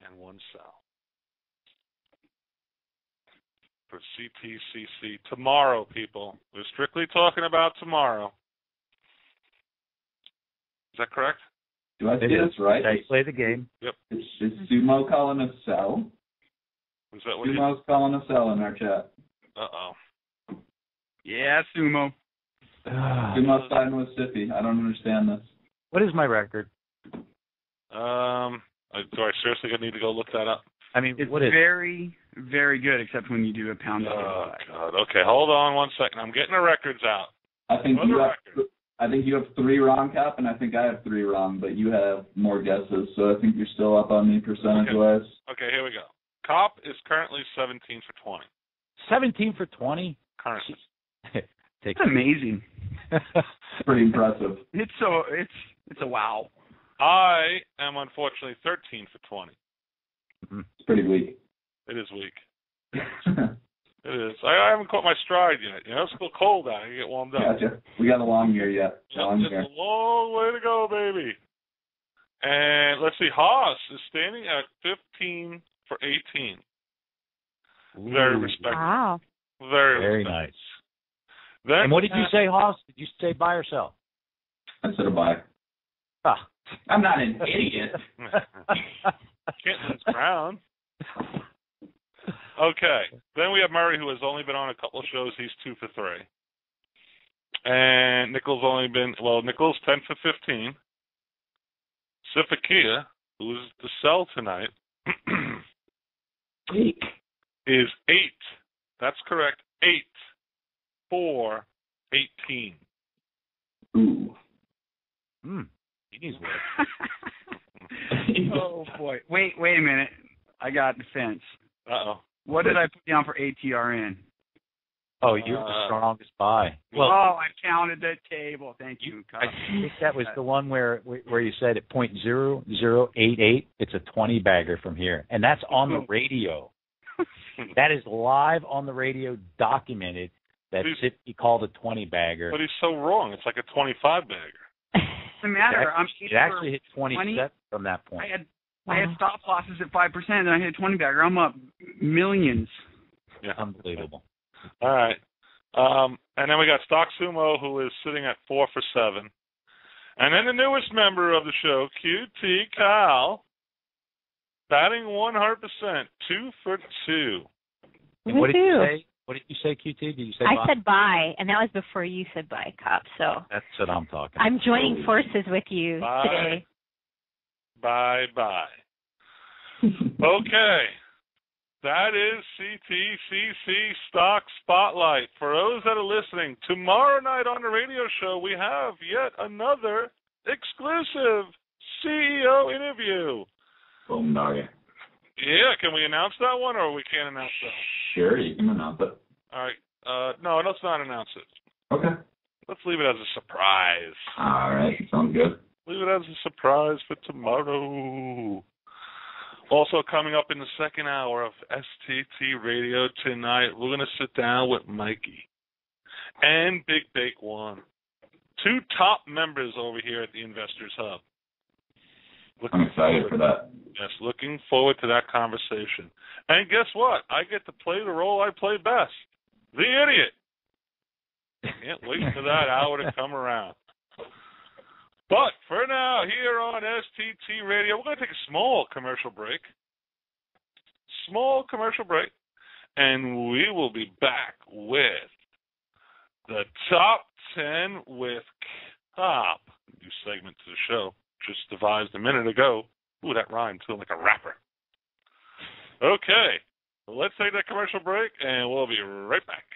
S6: and 1 sell. For CTCC tomorrow, people. We're strictly talking about tomorrow. Is that correct?
S7: Do I see this right?
S9: Play the game.
S6: Yep.
S7: Is Sumo calling a sell?
S6: Is that what
S7: Sumo's calling a sell in our chat.
S6: Uh-oh.
S10: Yeah, Sumo.
S7: Sumo's siding with Siffy. I don't understand this.
S9: What is my record?
S6: Do I seriously need to go look that up?
S9: I mean,
S10: it's
S9: what is
S10: very, very good, except when you do a pound.
S6: Oh, God. Okay, hold on 1 second. I'm getting the records out.
S7: I think you have 3 wrong, Cap, and I think I have 3 wrong, but you have more guesses, so I think you're still up on me percentage-wise.
S6: Okay, here we go. Cop is currently 17 for 20.
S9: 17 for 20?
S6: Currently.
S10: That's amazing.
S7: Pretty impressive.
S10: It's a wow.
S6: I am unfortunately 13 for 20.
S7: It's pretty weak.
S6: It is weak. It is. I haven't caught my stride yet. It's still cold out. I get warmed up.
S7: Gotcha. We got a long year yet.
S6: Just a long way to go, baby. And let's see. Haas is standing at 15 for 18.
S9: Ooh.
S6: Very respectable.
S8: Wow.
S6: Very
S9: nice.
S6: Then,
S9: and what did you say, Haas? Did you say buy or sell?
S7: I said a buy.
S9: Ah.
S7: I'm not an idiot.
S6: Can't lose ground. Okay. Then we have Murray, who has only been on a couple of shows. He's 2 for 3. And Nichols Nichols 10 for 15. Sifakia, who is the sell tonight, is 8. That's correct. 8 for 18.
S7: Ooh.
S9: He needs work.
S10: Oh, boy. Wait a minute. I got defense.
S6: Uh-oh.
S10: What did I put down for ATRN?
S9: Oh, you're the strongest buy.
S10: Well, I counted the table. Thank you, Kyle.
S9: I think that was the one where you said at 0.0088, it's a 20-bagger from here. And that's on the radio. That is live on the radio, documented, that he called a 20-bagger.
S6: But he's so wrong. It's like a 25-bagger.
S10: Doesn't matter.
S9: It actually hit 27 from that point.
S10: I had stop losses at 5%, and I hit a 20-bagger. I'm up millions.
S6: Yeah.
S9: Unbelievable.
S6: All right. And then we got Stock Sumo, who is sitting at 4 for 7. And then the newest member of the show, QT Kyle, batting 100%, 2 for 2.
S9: And what did you say? What did you say, QT? Did you say buy?
S8: I said buy, and that was before you said buy, Cop. So
S9: that's what I'm talking about.
S8: I'm joining forces with you today.
S6: Bye. Okay. That is CTCC Stock Spotlight. For those that are listening, tomorrow night on the radio show, we have yet another exclusive CEO interview.
S7: Boom, doggy.
S6: Yeah, can we announce that one, or we can't announce that?
S7: Sure, you can announce it.
S6: All right. No, let's not announce it.
S7: Okay.
S6: Let's leave it as a surprise.
S7: All right, sounds good.
S6: Leave it as a surprise for tomorrow. Also coming up in the second hour of STT Radio tonight, we're going to sit down with Mikey and Big Bake One, two top members over here at the Investors Hub.
S7: I'm excited for that.
S6: Yes, looking forward to that conversation. And guess what? I get to play the role I play best, the idiot. Can't wait for that hour to come around. But for now, here on STT Radio, we're going to take a small commercial break. And we will be back with the Top 10 with Cop. New segment to the show. Just devised a minute ago. Ooh, that rhymed too, like a rapper. Okay, let's take that commercial break, and we'll be right back.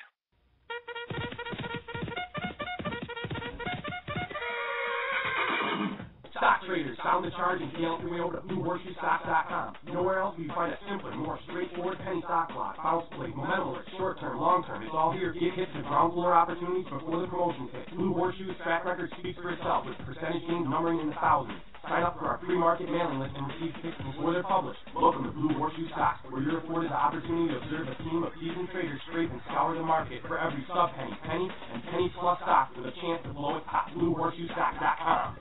S11: Stock traders, sound the charge and scale your way over to BlueHorseshoeStocks.com. Nowhere else will you find a simpler, more straightforward penny stock block, bounce play, momentum alert, short-term, long-term. It's all here. Get hits and ground floor opportunities before the promotions hit. Blue Horseshoe's track record speaks for itself with percentage gains numbering in the thousands. Sign up for our free market mailing list and receive picks before they're published. Welcome to Blue Horseshoe Stocks, where you're afforded the opportunity to observe a team of seasoned traders scrape and scour the market for every sub-penny, penny, and penny-plus stock with a chance to blow it top. BlueHorseshoeStocks.com.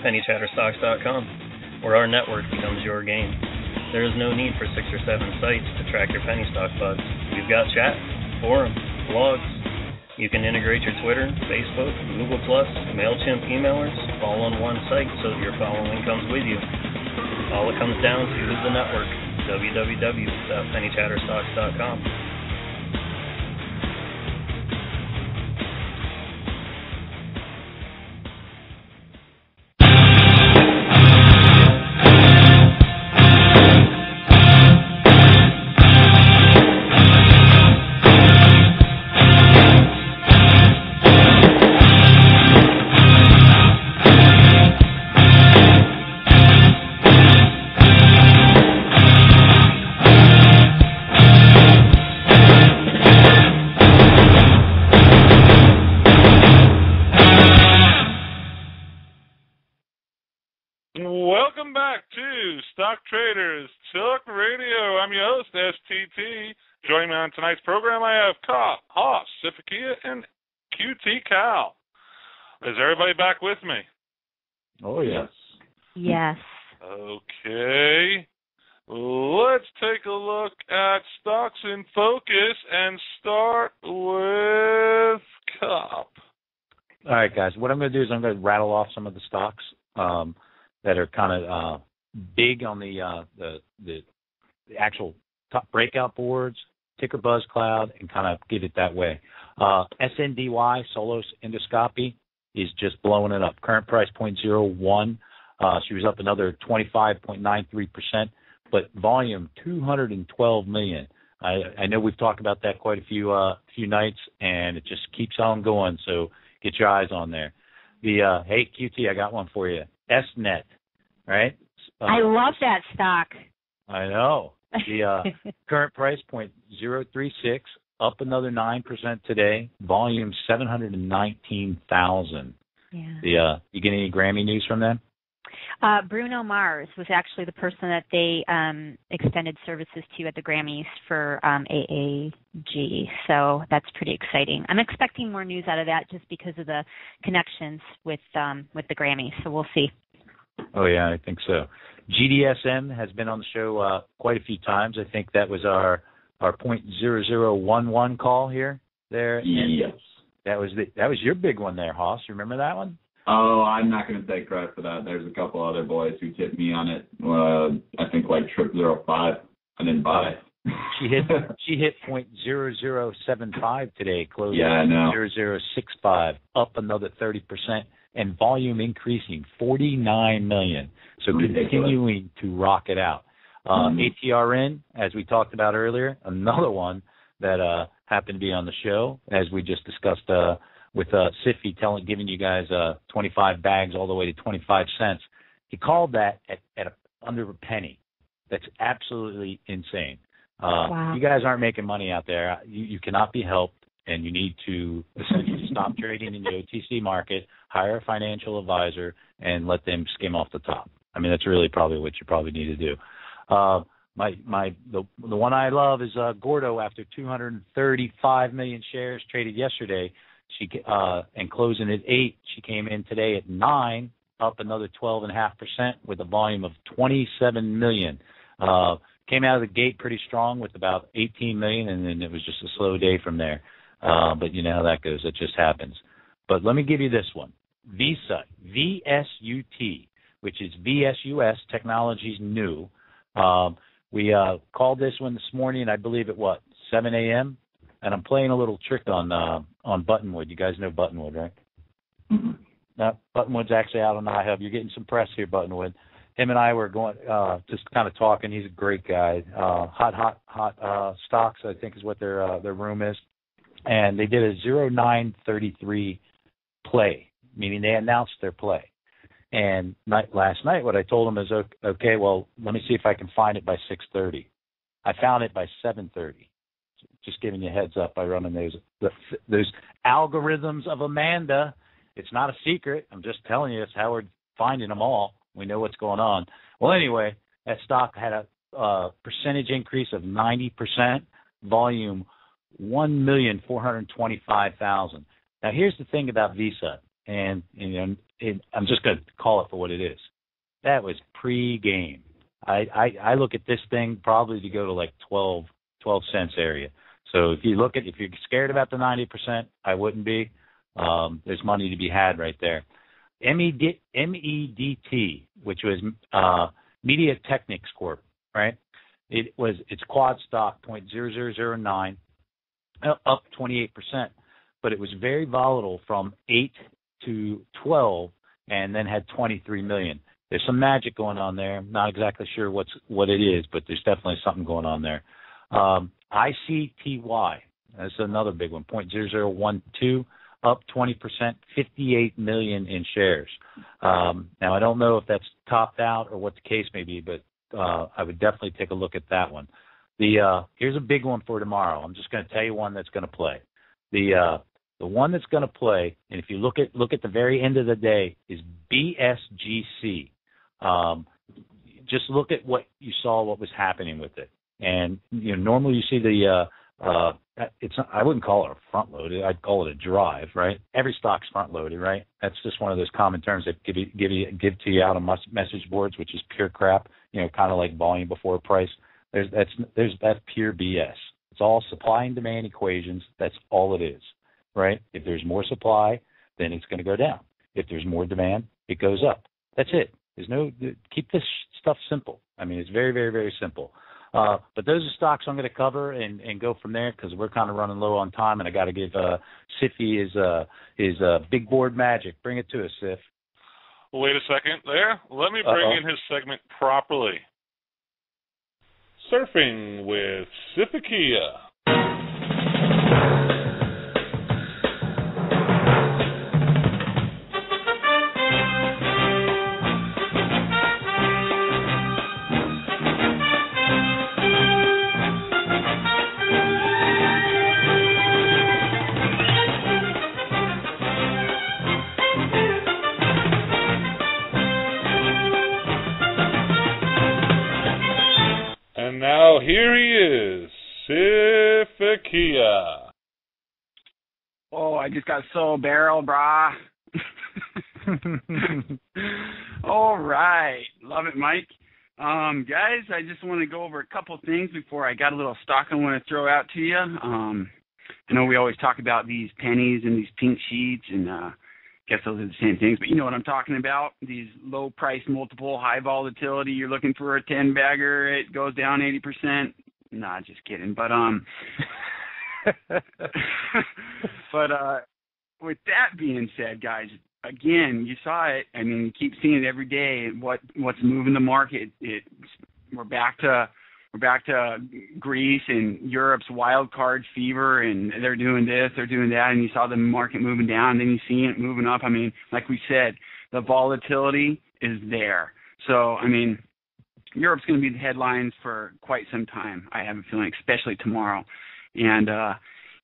S12: PennyChatterStocks.com, where our network becomes your game. There is no need for 6 or 7 sites to track your penny stock bucks. We've got chat, forums, blogs. You can integrate your Twitter, Facebook, Google+, MailChimp emailers all on one site so that your following comes with you. All it comes down to is the network, www.PennyChatterStocks.com.
S6: Welcome back to Stock Traders Talk Radio. I'm your host, STT. Joining me on tonight's program, I have Cop, Hoss, Sifakia, and QT Cal. Is everybody back with me?
S9: Oh, yes.
S8: Yes.
S6: Okay. Let's take a look at stocks in focus and start with Cop.
S9: All right, guys. What I'm going to do is I'm going to rattle off some of the stocks that are kind of big on the actual top breakout boards, ticker buzz cloud, and kind of get it that way. SNDY, Solos Endoscopy, is just blowing it up. Current price 0.01. She was up another 25.93%, but volume 212 million. I know we've talked about that quite a few nights, and it just keeps on going. So get your eyes on there. Hey QT, I got one for you. SNet, right?
S8: I love that stock.
S9: I know. The current price 0.036, up another 9% today. Volume 719,000. Yeah. You get any Grammy news from them?
S8: Bruno Mars was actually the person that they extended services to at the Grammys for AAG. So that's pretty exciting. I'm expecting more news out of that just because of the connections with the Grammys. So we'll see.
S9: Oh, yeah, I think so. GDSM has been on the show quite a few times. I think that was our 0.0011 call here. There.
S7: Yes.
S9: That was your big one there, Hoss. You remember that one?
S7: Oh, I'm not going to take credit for that. There's a couple other boys who tipped me on it. I think like 0.05. I didn't buy it.
S9: She hit 0.0075 today, closing
S7: at
S9: 0.0065, up another 30%. and volume increasing 49 million. So continuing to rock it out. ATRN, as we talked about earlier, another one that happened to be on the show, as we just discussed with Siffy giving you guys 25 bags all the way to 25 cents. He called that at under a penny. That's absolutely insane.
S8: Wow.
S9: You guys aren't making money out there. You cannot be helped, and you need to essentially stop trading in the OTC market, hire a financial advisor, and let them skim off the top. I mean, that's really probably what you probably need to do. The one I love is Gordo. After 235 million shares traded yesterday, she and closing at 8, she came in today at 9, up another 12.5% with a volume of 27 million. Came out of the gate pretty strong with about 18 million, and then it was just a slow day from there. But you know how that goes. It just happens. But let me give you this one. VSUT, VSUT, which is VSUS Technologies New. We called this one this morning, I believe at 7 a.m., and I'm playing a little trick on Buttonwood. You guys know Buttonwood, right?
S7: Mm-hmm.
S9: No, Buttonwood's actually out on iHub. You're getting some press here, Buttonwood. Him and I were going just kind of talking. He's a great guy. Hot stocks, I think, is what their room is. And they did a 0933 play, meaning they announced their play. And last night, what I told them is, okay, well, let me see if I can find it by 6:30. I found it by 7:30. Just giving you a heads up by running those algorithms of Amanda. It's not a secret. I'm just telling you, that's how we're finding them all. We know what's going on. Well, anyway, that stock had a percentage increase of 90%, volume 1,425,000. Now, here's the thing about VSUT, and I'm just going to call it for what it is. That was pre-game. I look at this thing probably to go to like 12 cents area. So if you're scared about the 90%, I wouldn't be. There's money to be had right there. MEDT, which was Media Technics Corp, right? It's quad stock 0.0009, up 28%, but it was very volatile from 8 to 12, and then had 23 million. There's some magic going on there. I'm not exactly sure what it is, but there's definitely something going on there. ICTY, that's another big one, 0.0012. Up 20%, 58 million in shares. Now, I don't know if that's topped out or what the case may be, but I would definitely take a look at that one. Here's a big one for tomorrow. I'm just going to tell you one that's going to play. The one that's going to play, and if you look at the very end of the day, is BSGC. Just look at what you saw, what was happening with it. And normally you see the I wouldn't call it a front loaded. I'd call it a drive, right? Every stock's front loaded, right? That's just one of those common terms that give to you out on message boards, which is pure crap. Kind of like volume before price. That's pure BS. It's all supply and demand equations. That's all it is, right? If there's more supply, then it's going to go down. If there's more demand, it goes up. That's it. Keep this stuff simple. I mean, it's very, very, very simple. But those are stocks I'm going to cover and go from there because we're kind of running low on time, and I got to give Siffy his big board magic. Bring it to us, Siff.
S6: Well, wait a second there. Let me bring in his segment properly. Surfing with Siffikia. Now here he is, Siffikia.
S10: Oh, I just got so barrel, brah. All right. Love it, Mike. Guys, I just want to go over a couple things before I got a little stock I want to throw out to you. I know we always talk about these pennies and these pink sheets, and guess those are the same things, but you know what I'm talking about. These low price multiple, high volatility. You're looking for a 10 bagger, it goes down 80%. Nah, just kidding. But but with that being said, guys, again, you saw it. I mean, you keep seeing it every day. What's moving the market? We're back to Greece and Europe's wild card fever, and they're doing this, they're doing that, and you saw the market moving down, and then you see it moving up. I mean, like we said, the volatility is there. So, I mean, Europe's going to be the headlines for quite some time, I have a feeling, especially tomorrow. And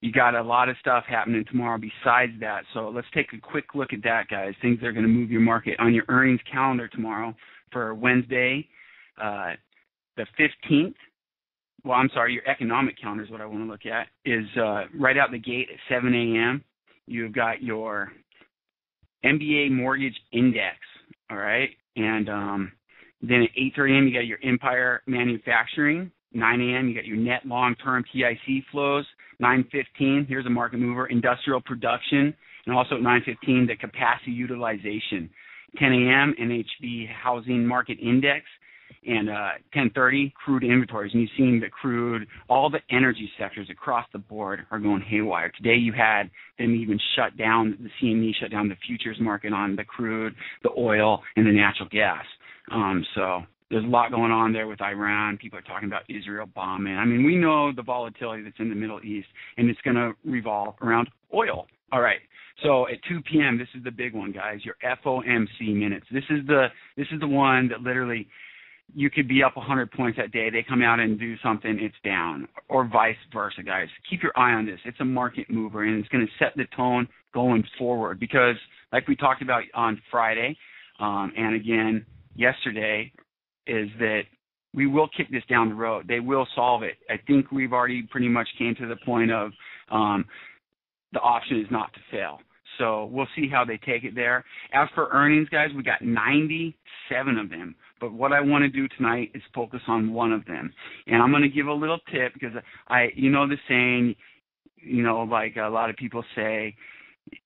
S10: you got a lot of stuff happening tomorrow besides that. So let's take a quick look at that, guys. Things that are going to move your market on your earnings calendar tomorrow for Wednesday, the 15th. Well, I'm sorry, your economic calendar is what I want to look at, is right out the gate at 7 a.m. You've got your MBA mortgage index, all right? And then at 8:30 a.m., you got your Empire Manufacturing. 9 a.m., you got your net long-term TIC flows. 9:15, here's a market mover, industrial production. And also at 9:15, the capacity utilization. 10 a.m., NHB housing market index. And 10:30, crude inventories. And you've seen the crude, all the energy sectors across the board are going haywire. Today you had them even shut down, the CME shut down the futures market on the crude, the oil, and the natural gas. So there's a lot going on there with Iran. People are talking about Israel bombing. I mean, we know the volatility that's in the Middle East, and it's going to revolve around oil. All right. So at 2 p.m., this is the big one, guys. Your FOMC minutes. This is the one that literally you could be up 100 points that day. They come out and do something, it's down, or vice versa, guys. Keep your eye on this. It's a market mover, and it's going to set the tone going forward because, like we talked about on Friday, and again yesterday, is that we will kick this down the road. They will solve it. I think we've already pretty much came to the point of the option is not to fail. So we'll see how they take it there. As for earnings, guys, we got 97 of them. But what I want to do tonight is focus on one of them. And I'm going to give a little tip because you know the saying, you know, like a lot of people say,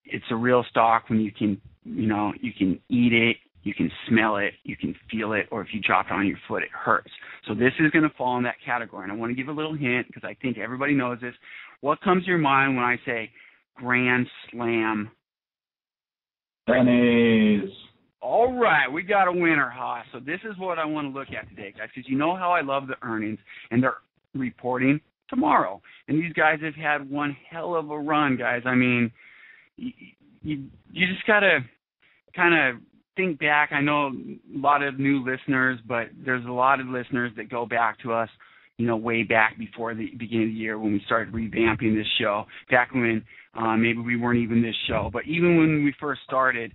S10: it's a real stock when you can eat it, you can smell it, you can feel it, or if you drop it on your foot, it hurts. So this is going to fall in that category. And I want to give a little hint because I think everybody knows this. What comes to your mind when I say Grand Slam?
S7: Benny's.
S10: All right, we got a winner, Haas. So this is what I want to look at today, guys, because you know how I love the earnings, and they're reporting tomorrow. And these guys have had one hell of a run, guys. I mean, you just got to kind of think back. I know a lot of new listeners, but there's a lot of listeners that go back to us, you know, way back before the beginning of the year when we started revamping this show, back when maybe we weren't even this show. But even when we first started,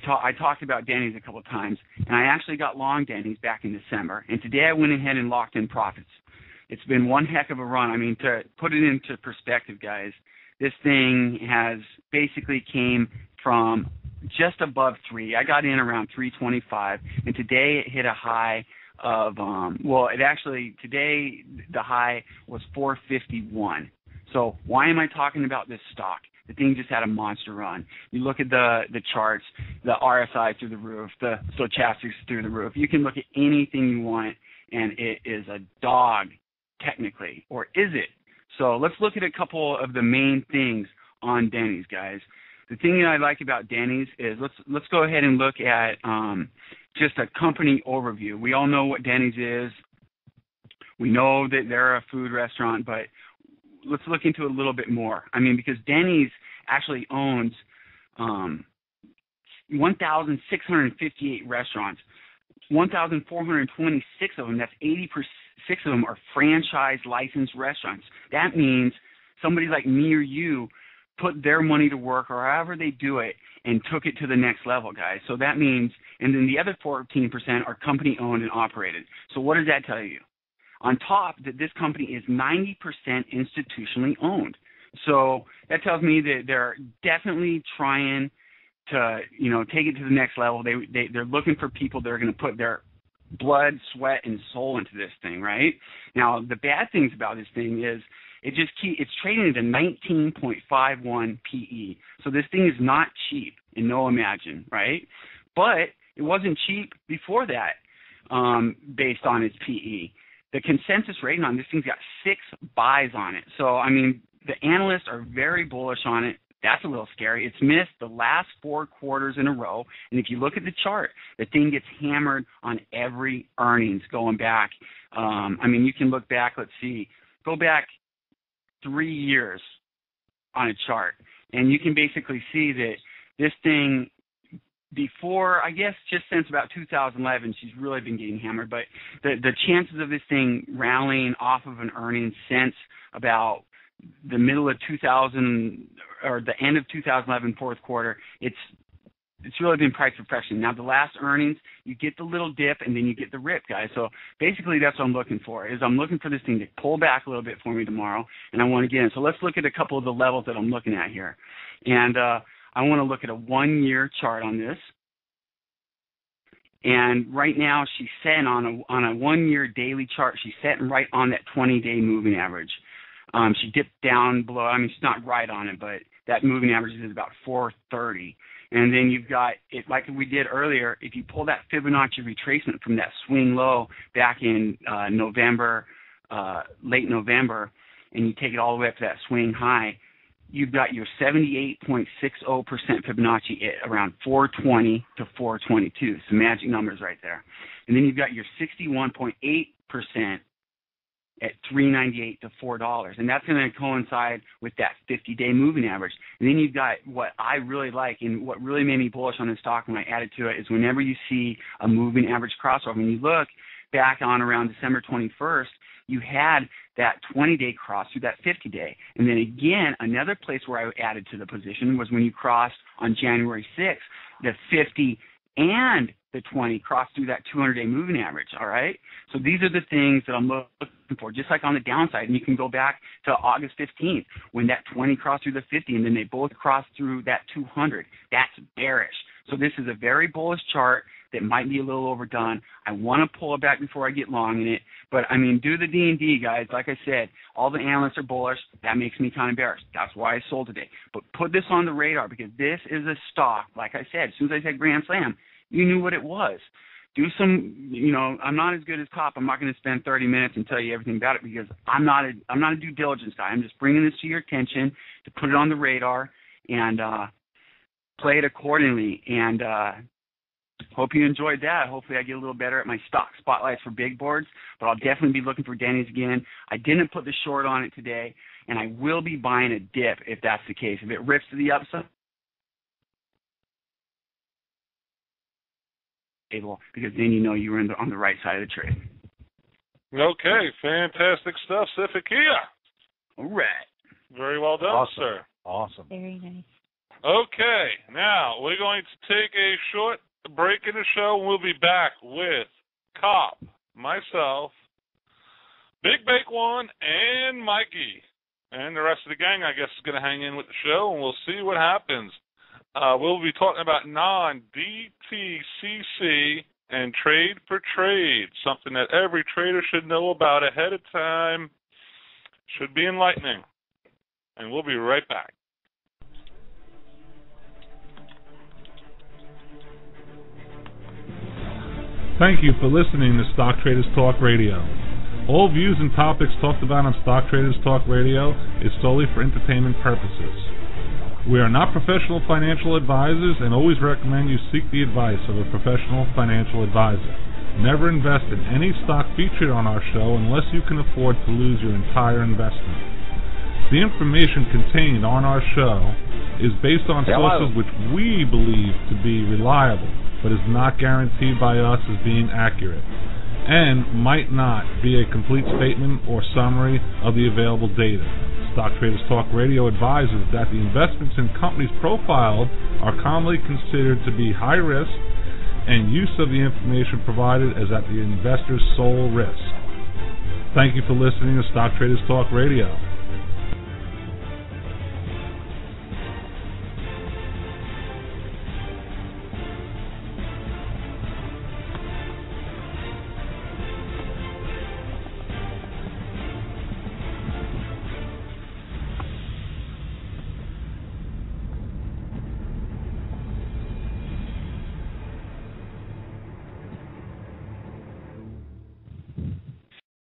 S10: I talked about Denny's a couple of times, and I actually got long Denny's back in December. And today I went ahead and locked in profits. It's been one heck of a run. I mean, to put it into perspective, guys, this thing has basically came from just above 3. I got in around 325, and today it hit a high of, today the high was 451. So why am I talking about this stock? The thing just had a monster run. You look at the charts, the RSI through the roof, the stochastics through the roof. You can look at anything you want, and it is a dog, technically. Or is it? So let's look at a couple of the main things on Denny's, guys. The thing that I like about Denny's is let's go ahead and look at just a company overview. We all know what Denny's is. We know that they're a food restaurant, but let's look into it a little bit more. I mean, because Denny's actually owns 1,658 restaurants. 1,426 of them, that's 86 of them, are franchise licensed restaurants. That means somebody like me or you put their money to work, or however they do it, and took it to the next level, guys. So that means, and then the other 14% are company owned and operated. So what does that tell you? On top, that this company is 90% institutionally owned. So that tells me that they're definitely trying to, take it to the next level. They're looking for people that are going to put their blood, sweat, and soul into this thing, right? Now, the bad things about this thing is it's trading at a 19.51 PE. So this thing is not cheap in no imagine, right? But it wasn't cheap before that based on its PE. The consensus rating on this thing's got 6 buys on it. So, I mean, the analysts are very bullish on it. That's a little scary. It's missed the last 4 quarters in a row. And if you look at the chart, the thing gets hammered on every earnings going back. You can look back, go back 3 years on a chart. And you can basically see that this thing, before, I guess just since about 2011, she's really been getting hammered. But the chances of this thing rallying off of an earnings since about the middle of 2000 or the end of 2011 fourth quarter, it's really been price perfection. Now the last earnings, you get the little dip and then you get the rip, guys. So basically that's what I'm looking for. I'm looking for this thing to pull back a little bit for me tomorrow, and I want to get in. So let's look at a couple of the levels that I'm looking at here, and I want to look at a 1-year chart on this. And right now she's setting on a 1-year daily chart. She's setting right on that 20-day moving average. She dipped down below. She's not right on it, but that moving average is about 430. And then you've got it, like we did earlier, if you pull that Fibonacci retracement from that swing low back in November, late November, and you take it all the way up to that swing high, you've got your 78.60% Fibonacci at around 420 to 422. Some magic numbers right there. And then you've got your 61.8% at $3.98 to $4, and that's going to coincide with that 50-day moving average. And then you've got what I really like, and what really made me bullish on this stock when I added to it, is whenever you see a moving average crossover. When you look back on around December 21st, you had that 20-day cross through that 50-day. And then again, another place where I added to the position was when you crossed on January 6th, the 50 and the 20 crossed through that 200-day moving average, all right? So these are the things that I'm looking for, just like on the downside. And you can go back to August 15th when that 20 crossed through the 50, and then they both crossed through that 200. That's bearish. So this is a very bullish chart that might be a little overdone. I want to pull it back before I get long in it. But, do the D&D, guys. Like I said, all the analysts are bullish. That makes me kind of bearish. That's why I sold today. But put this on the radar, because this is a stock, like I said, as soon as I said Grand Slam, you knew what it was. Do some, I'm not as good as Cop. I'm not going to spend 30 minutes and tell you everything about it, because I'm not a due diligence guy. I'm just bringing this to your attention to put it on the radar and play it accordingly. And hope you enjoyed that. Hopefully I get a little better at my stock spotlights for big boards, but I'll definitely be looking for Denny's again. I didn't put the short on it today, and I will be buying a dip if that's the case. If it rips to the upside, because then you were on the right side of the trade.
S6: Okay, fantastic stuff, Sifakia.
S10: All right.
S6: Very well done,
S9: awesome.
S6: sir.
S9: Awesome.
S8: Very nice.
S6: Okay, now we're going to take a short break in the show, and we'll be back with Cop, myself, Big Bake One, and Mikey. And the rest of the gang, I guess, is going to hang in with the show, and we'll see what happens. We'll be talking about non-DTCC and trade for trade, something that every trader should know about ahead of time. Should be enlightening. And we'll be right back. Thank you for listening to Stock Traders Talk Radio. All views and topics talked about on Stock Traders Talk Radio is solely for entertainment purposes. We are not professional financial advisors and always recommend you seek the advice of a professional financial advisor. Never invest in any stock featured on our show unless you can afford to lose your entire investment. The information contained on our show is based on sources which we believe to be reliable, but is not guaranteed by us as being accurate, and might not be a complete statement or summary of the available data. Stock Traders Talk Radio advises that the investments in companies profiled are commonly considered to be high risk, and use of the information provided is at the investor's sole risk. Thank you for listening to Stock Traders Talk Radio.